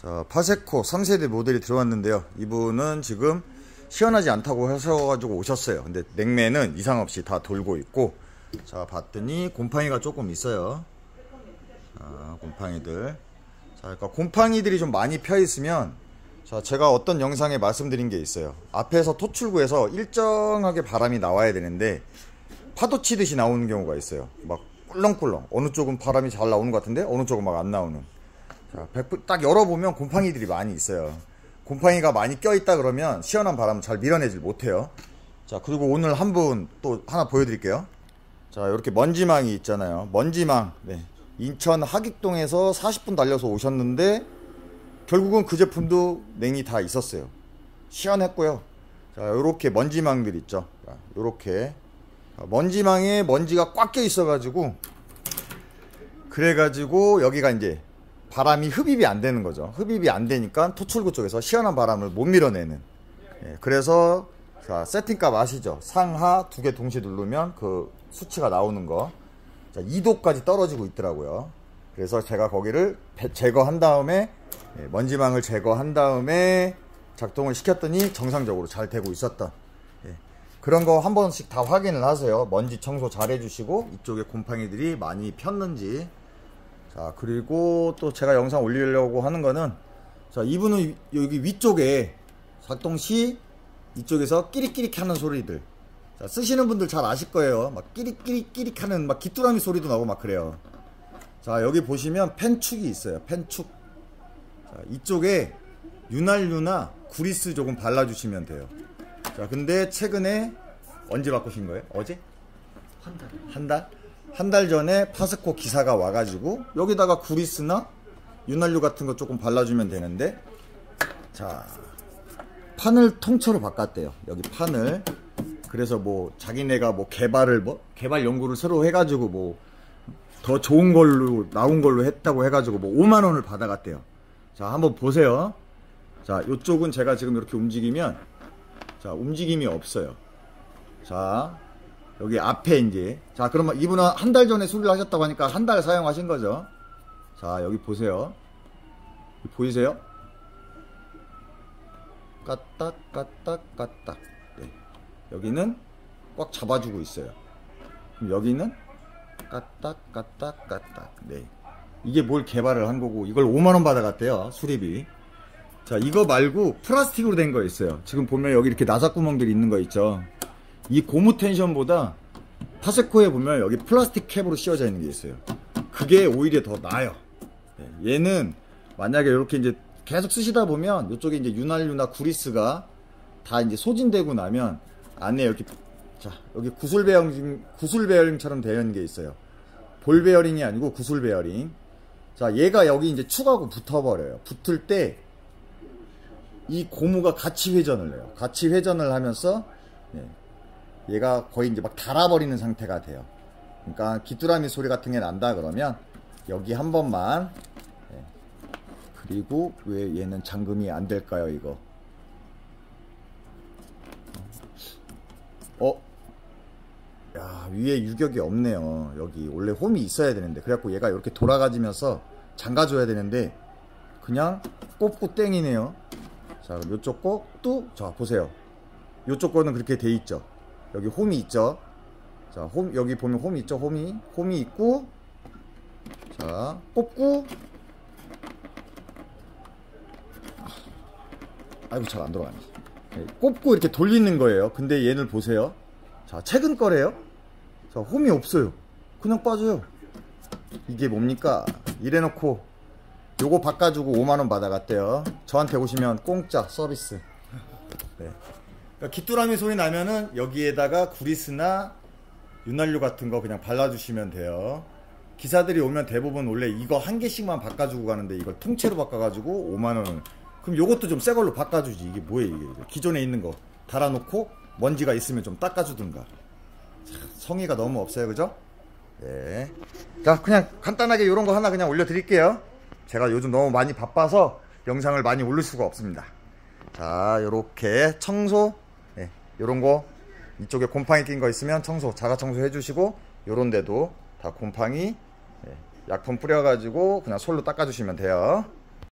자, 파세코 3세대 모델이 들어왔는데요. 이분은 지금 시원하지 않다고 하셔가지고 오셨어요. 근데 냉매는 이상 없이 다 돌고 있고, 자, 봤더니 곰팡이가 조금 있어요. 자, 곰팡이들. 자, 그러니까 곰팡이들이 좀 많이 펴 있으면, 자, 제가 어떤 영상에 말씀드린 게 있어요. 앞에서 토출구에서 일정하게 바람이 나와야 되는데 파도 치듯이 나오는 경우가 있어요. 막 꿀렁꿀렁. 어느 쪽은 바람이 잘 나오는 것 같은데 어느 쪽은 막 안 나오는. 자, 딱 열어보면 곰팡이들이 많이 있어요. 곰팡이가 많이 껴있다 그러면 시원한 바람 잘 밀어내질 못해요. 자, 그리고 오늘 한 분 또 하나 보여드릴게요. 자, 이렇게 먼지망이 있잖아요. 먼지망. 네. 인천 하객동에서 40분 달려서 오셨는데 결국은 그 제품도 냉이 다 있었어요. 시원했고요. 자, 요렇게 먼지망들 있죠. 자, 요렇게 먼지망에 먼지가 꽉 껴 있어가지고, 그래가지고 여기가 이제 바람이 흡입이 안 되는 거죠. 흡입이 안 되니까 토출구 쪽에서 시원한 바람을 못 밀어내는. 예, 그래서 자, 세팅값 아시죠? 상하 두 개 동시에 누르면 그 수치가 나오는 거. 자, 2도까지 떨어지고 있더라고요. 그래서 제가 거기를 제거한 다음에, 예, 먼지망을 제거한 다음에 작동을 시켰더니 정상적으로 잘 되고 있었던, 예, 그런 거 한 번씩 다 확인을 하세요. 먼지 청소 잘 해주시고 이쪽에 곰팡이들이 많이 폈는지. 자, 그리고 또 제가 영상 올리려고 하는 거는, 자, 이분은 여기 위쪽에 작동 시 이쪽에서 끼릭끼릭 하는 소리들. 자, 쓰시는 분들 잘 아실 거예요. 막 끼릭끼릭 하는 막 귀뚜라미 소리도 나고 막 그래요. 자, 여기 보시면 펜축이 있어요. 펜축. 자, 이쪽에 윤활유나 구리스 조금 발라주시면 돼요. 자, 근데 최근에 언제 바꾸신 거예요? 어제? 한 달? 한 달 전에 파스코 기사가 와가지고 여기다가 구리스나 윤활유 같은 거 조금 발라주면 되는데, 자, 판을 통째로 바꿨대요. 여기 판을. 그래서 뭐 자기네가 뭐 개발 연구를 새로 해가지고 뭐 더 좋은 걸로 나온 걸로 했다고 해가지고 뭐 5만 원을 받아갔대요. 자, 한번 보세요. 자, 요쪽은 제가 지금 이렇게 움직이면, 자, 움직임이 없어요. 자, 여기 앞에 이제, 자, 그러면 이분은 한 달 전에 수리를 하셨다고 하니까 한 달 사용하신 거죠. 자, 여기 보세요. 보이세요? 까딱까딱까딱. 네. 여기는 꽉 잡아주고 있어요. 그럼 여기는 까딱까딱까딱. 네. 이게 뭘 개발을 한 거고, 이걸 5만 원 받아갔대요, 수리비. 자, 이거 말고 플라스틱으로 된 거 있어요. 지금 보면 여기 이렇게 나사구멍들이 있는 거 있죠. 이 고무 텐션보다 파세코에 보면 여기 플라스틱 캡으로 씌워져 있는 게 있어요. 그게 오히려 더 나아요. 얘는 만약에 이렇게 이제 계속 쓰시다 보면 이쪽에 이제 윤활유나 구리스가 다 이제 소진되고 나면 안에 이렇게, 자, 여기 구슬 베어링처럼 되어 있는 게 있어요. 볼 베어링이 아니고 구슬 베어링. 자, 얘가 여기 이제 축하고 붙어버려요. 붙을 때 이 고무가 같이 회전을 해요. 같이 회전을 하면서, 네, 얘가 거의 이제 막 닳아버리는 상태가 돼요. 그러니까 귀뚜라미 소리 같은 게 난다 그러면 여기 한 번만. 네. 그리고 왜 얘는 잠금이 안 될까요, 이거? 야, 위에 유격이 없네요. 여기 원래 홈이 있어야 되는데, 그래갖고 얘가 이렇게 돌아가지면서 잠가줘야 되는데 그냥 꼽고 땡이네요. 자, 그럼 요쪽 것도, 자, 보세요. 요쪽 거는 그렇게 돼 있죠. 여기 홈이 있죠. 자, 여기 보면 홈이 있죠. 홈이 있고, 자, 꼽고, 아이고, 잘 안 돌아가네. 네, 꼽고 이렇게 돌리는 거예요. 근데 얘를 보세요. 자, 최근 거래요. 자, 홈이 없어요. 그냥 빠져요. 이게 뭡니까? 이래놓고 요거 바꿔주고 5만 원 받아갔대요. 저한테 오시면 공짜 서비스. 네. 그러니까 귀뚜라미 소리 나면은 여기에다가 구리스나 윤활유 같은 거 그냥 발라주시면 돼요. 기사들이 오면 대부분 원래 이거 한 개씩만 바꿔주고 가는데 이걸 통째로 바꿔가지고 5만 원을. 그럼 요것도 좀 새 걸로 바꿔주지. 이게 뭐예요, 이게? 기존에 있는 거 달아놓고 먼지가 있으면 좀 닦아주든가. 성의가 너무 없어요, 그죠? 네. 자, 그냥 간단하게 요런 거 하나 그냥 올려드릴게요. 제가 요즘 너무 많이 바빠서 영상을 많이 올릴 수가 없습니다. 자, 요렇게 청소, 네, 요런 거 이쪽에 곰팡이 낀 거 있으면 자가 청소 해주시고, 요런 데도 다 곰팡이, 네, 약품 뿌려가지고 그냥 솔로 닦아주시면 돼요.